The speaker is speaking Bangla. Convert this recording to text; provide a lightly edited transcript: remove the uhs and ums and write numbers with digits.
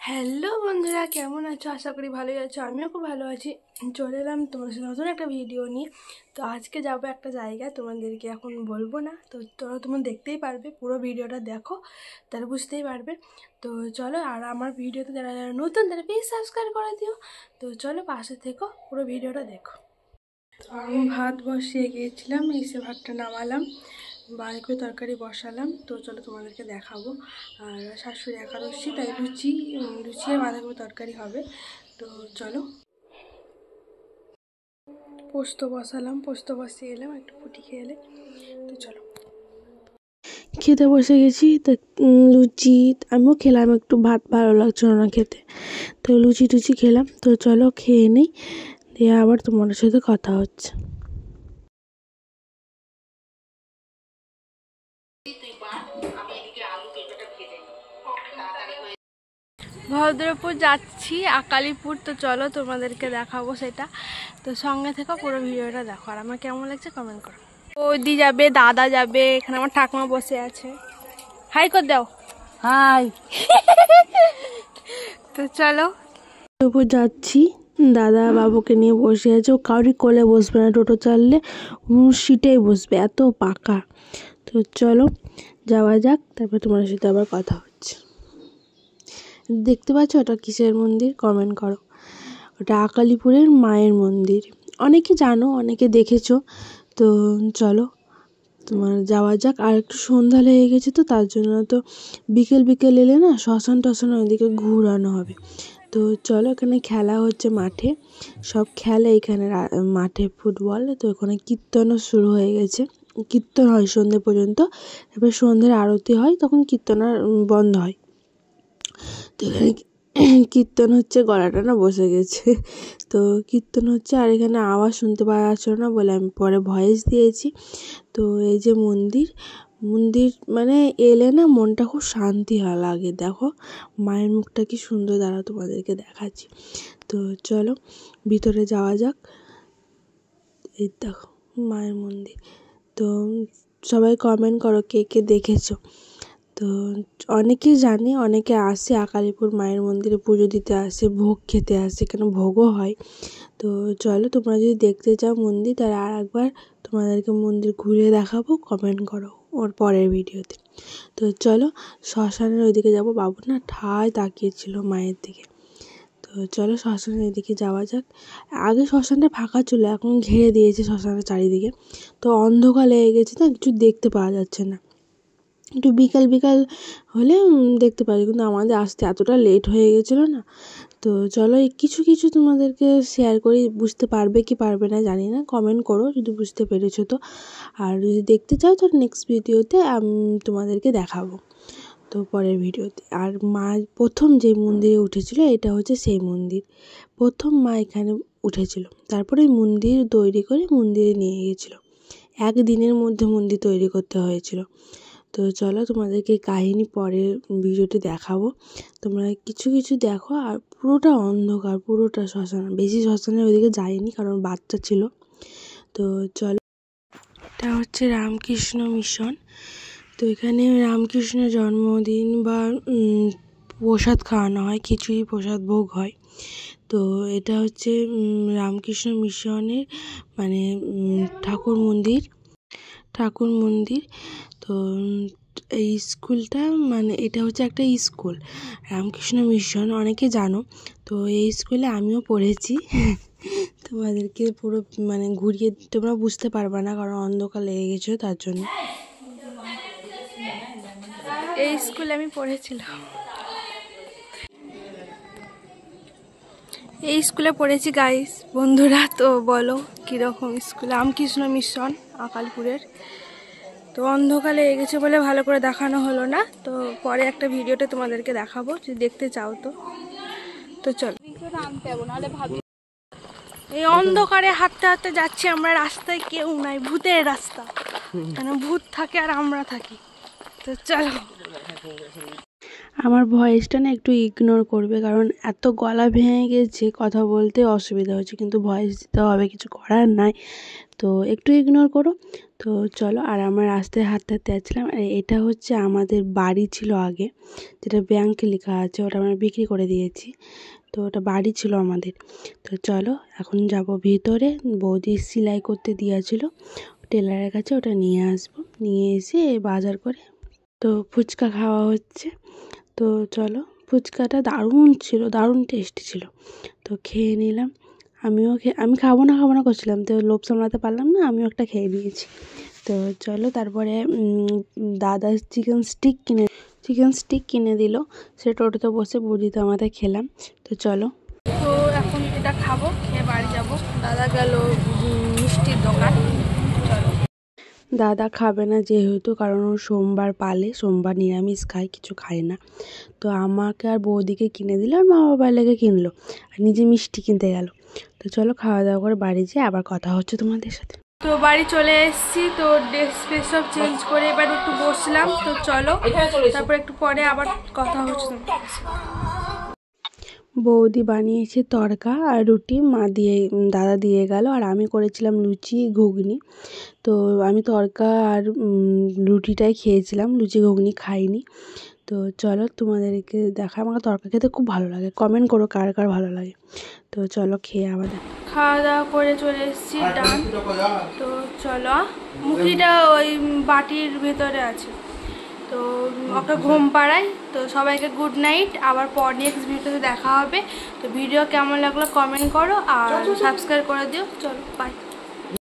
হ্যালো বন্ধুরা, কেমন আছো? আশা করি ভালোই আছো। আমিও খুব ভালো আছি। চলে এলাম তোমার সাথে নতুন একটা ভিডিও নিয়ে। তো আজকে যাবো একটা জায়গায়, তোমাদেরকে এখন বলবো না, তো তোমরা দেখতেই পারবে। পুরো ভিডিওটা দেখো, তাহলে বুঝতেই পারবে। তো চলো, আর আমার ভিডিওতে যারা যারা নতুন তারা প্লিজ সাবস্ক্রাইব করে দিও। তো চলো, পাশে থেকো, পুরো ভিডিওটা দেখো। আমি ভাত বসিয়ে গিয়েছিলাম, এসে ভাতটা নামালাম, বাঁধাকপি তরকারি বসালাম। তো চলো তোমাদেরকে দেখাবো। আর শাশুড়ি একাদশী, তাই লুচি আর বাঁধাকপি তরকারি হবে। তো চলো, পোস্ত বসালাম, পোস্ত বসিয়ে এলাম, একটু ফুটি খেয়ে এলে। তো চলো, খেতে বসে গেছি। তো লুচি আমিও খেলাম, একটু ভাত ভালো লাগছিল না খেতে, তো লুচি টুচি খেলাম। তো চলো খেয়ে নিই, দিয়ে আবার তোমাদের সাথে কথা হচ্ছে। ভদ্রপুর যাচ্ছি, আকালিপুর। তো চলো তোমাদেরকে দেখাবো সেটা। তো সঙ্গে থেকে পুরো ভিডিওটা দেখো, আর আমার কেমন লাগছে কমেন্ট করো। বৌদি যাবে, দাদা যাবে, এখানে আমার ঠাকুমা বসে আছে। হাই কর দাও। হাই। তো চলো, ভদ্রপুর যাচ্ছি। দাদা বাবুকে নিয়ে বসে আছে, ও কাউরি কোলে বসবে না, টোটো চাললে সিটেই বসবে, এত পাকা। তো চলো যাওয়া যাক, তারপর তোমার সাথে আবার কথা হচ্ছে। দেখতে পাচ্ছ ওটা কিসের মন্দির? কমেন্ট করো। ওটা আকালিপুরের মায়ের মন্দির। অনেকে জানো, অনেকে দেখেছো। তো চলো তোমার যাওয়া যাক। আর একটু সন্ধ্যা লেগে গেছে, তো তার জন্য তো বিকেল বিকেল এলে না শ্মশান টশান ওইদিকে ঘুরানো হবে। তো চলো, এখানে খেলা হচ্ছে মাঠে, সব খেলে এখানে মাঠে ফুটবল। তো এখানে কীর্তনও শুরু হয়ে গেছে, কীর্তন হয় সন্ধ্যে পর্যন্ত। এবার সন্ধ্যের আরতি হয়, তখন কীর্তন আর বন্ধ হয়। তো এখানে কীর্তন হচ্ছে, গলাটা না বসে গেছে। তো কীর্তন হচ্ছে, আর এখানে আওয়াজ শুনতে পাওয়া যাচ্ছিল না বলে আমি পরে ভয়েস দিয়েছি। তো এই যে মন্দির, মন্দির মানে এলে না মনটা খুব শান্তি লাগে। দেখো মায়ের মুখটা কি সুন্দর, দাঁড়া তোমাদেরকে দেখাচ্ছি। তো চলো ভিতরে যাওয়া যাক। এই দেখো মায়ের মন্দির। তো সবাই কমেন্ট করো কে কে দেখেছো। তো অনেকেই জানে, অনেকে আসে আকালিপুর মায়ের মন্দিরে পুজো দিতে আসে, ভোগ খেতে আসে, এখানে ভোগও হয়। তো চলো, তোমরা যদি দেখতে চাও মন্দির, তাহলে আর একবার তোমাদেরকে মন্দির ঘুরে দেখাবো, কমেন্ট করো ওর পরের ভিডিওতে। তো চলো শ্মশানের ওইদিকে যাবো। বাবু না ঠায় তাকিয়েছিল মায়ের দিকে। তো চলো শ্মশানের এদিকে যাওয়া যাক। আগে শ্মশানটা ফাঁকা ছিল, এখন ঘিরে দিয়েছে শ্মশানের চারিদিকে। তো অন্ধকার লেগে গেছে, না কিছু দেখতে পাওয়া যাচ্ছে না। একটু বিকাল বিকাল হলে দেখতে পারি, কিন্তু আমাদের আসতে এতটা লেট হয়ে গেছিলো না। তো চলো কিছু কিছু তোমাদেরকে শেয়ার করি, বুঝতে পারবে কি পারবে না জানি না, কমেন্ট করো যদি বুঝতে পেরেছো। তো আর যদি দেখতে চাও তো নেক্সট ভিডিওতে আমি তোমাদেরকে দেখাবো, তো পরের ভিডিওতে। আর মা প্রথম যে মন্দিরে উঠেছিল, এটা হচ্ছে সেই মন্দির। প্রথম মা এখানে উঠেছিল, তারপরে মন্দির তৈরি করে মন্দিরে নিয়ে গিয়েছিলো। একদিনের মধ্যে মন্দির তৈরি করতে হয়েছিল। তো চলো তোমাদেরকে কাহিনী পরের ভিডিওতে দেখাবো, তোমরা কিছু কিছু দেখো। আর পুরোটা অন্ধকার, পুরোটা শ্মশান, বেশি শ্মশানের ওইদিকে যাইনি কারণ বাচ্চা ছিল। তো চলো, এটা হচ্ছে রামকৃষ্ণ মিশন। তো এখানে রামকৃষ্ণের জন্মদিন বা প্রসাদ খাওয়ানো হয়, খিচুড়ি প্রসাদ ভোগ হয়। তো এটা হচ্ছে রামকৃষ্ণ মিশনের মানে ঠাকুর মন্দির। তো এই স্কুলটা মানে এটা হচ্ছে একটা স্কুল, রামকৃষ্ণ মিশন, অনেকে জানো। তো এই স্কুলে আমিও পড়েছি। তোমাদেরকে পুরো মানে ঘুরিয়ে তোমরা বুঝতে পারবে না, কারণ অন্ধকার লেগে গেছিলো তার জন্য। এই স্কুলে আমি পড়েছিলাম, এই স্কুলে পড়েছি গাইস বন্ধুরা। তো বলো কীরকম স্কুল? রামকৃষ্ণ মিশন আকালপুরের। তো অন্ধকার লেগে গেছে বলে ভালো করে দেখানো হলো না, তো পরে একটা ভিডিওতে তোমাদেরকে দেখাবো যদি দেখতে চাও। তো চলো, এই অন্ধকারে হাঁটতে হাঁটতে যাচ্ছি আমরা, রাস্তায় কেউ নাই, ভূতের রাস্তা, মানে ভূত থাকে আর আমরা থাকি। তো চলো, আমার ভয়েসটা না একটু ইগনোর করবে, কারণ এত গলা ভেঙে গেছে, কথা বলতে অসুবিধা হচ্ছে, কিন্তু ভয়েস দিতে হবে, কিছু করার নাই। তো একটু ইগনোর করো। তো চলো, আর আমার রাস্তায় হাঁটতে হাঁটতে যাচ্ছিলাম। আর এটা হচ্ছে আমাদের বাড়ি ছিল আগে, যেটা ব্যাংকে লেখা আছে, ওটা আমরা বিক্রি করে দিয়েছি। তো ওটা বাড়ি ছিল আমাদের। তো চলো এখন যাব ভিতরে, বৌদি সেলাই করতে দিয়েছিল টেলারের কাছে, ওটা নিয়ে আসবো, নিয়ে এসে বাজার করে। তো ফুচকা খাওয়া হচ্ছে। তো চলো, ফুচকাটা দারুণ ছিল, দারুণ টেস্টি ছিল। তো খেয়ে নিলাম। আমি খাবো না করছিলাম, তো লোভ সামলাতে পারলাম না, আমিও একটা খেয়ে নিয়েছি। তো চলো, তারপরে দাদা চিকেন স্টিক কিনে দিল, সে টোটোতে বসে বৌদিতে আমাদের খেলাম। তো চলো, তো এখন এটা খাবো, খেয়ে বাড়ি যাবো। দাদা গেল মিষ্টির দোকান। চলো, দাদা খাবে না যেহেতু, কারণ ও সোমবার পালে, সোমবার নিরামিষ খায়, কিছু খায় না। তো আমাকে আর বৌদিকে কিনে দিল, আর মা বাবার লেগে কিনলো, আর নিজে মিষ্টি কিনতে গেল। তো চলো, খাওয়া দাওয়া করে বাড়ি যেয়ে আবার কথা হচ্ছে তোমাদের সাথে। তো বাড়ি চলে এসেছি, তো ড্রেস ফ্রেস সব চেঞ্জ করে এবার একটু বসলাম। তো চলো, তারপর একটু পরে আবার কথা হচ্ছে তোমাদের সাথে। বৌদি বানিয়েছে তড়কা আর রুটি, দাদা দিয়ে গেল, আর আমি করেছিলাম লুচি ঘুগনি। তো আমি তড়কা আর রুটিটাই খেয়েছিলাম, লুচি ঘুগনি খাইনি। তো চলো, তোমাদেরকে দেখা। আমাকে তড়কা খেতে খুব ভালো লাগে, কমেন্ট করো কার কার ভালো লাগে। তো চলো, খেয়ে আবার খাওয়া দাওয়া করে চলে এসেছি ডান। তো চলো, মুখিটা ওই বাটির ভেতরে আছে, তো ওকে ঘুম পাড়াই। তো সবাইকে গুড নাইট, আবার নেক্সট ভিডিওতে দেখা হবে। তো ভিডিও কেমন লাগলো কমেন্ট করো, আর সাবস্ক্রাইব করে দিও। চলো, বাই।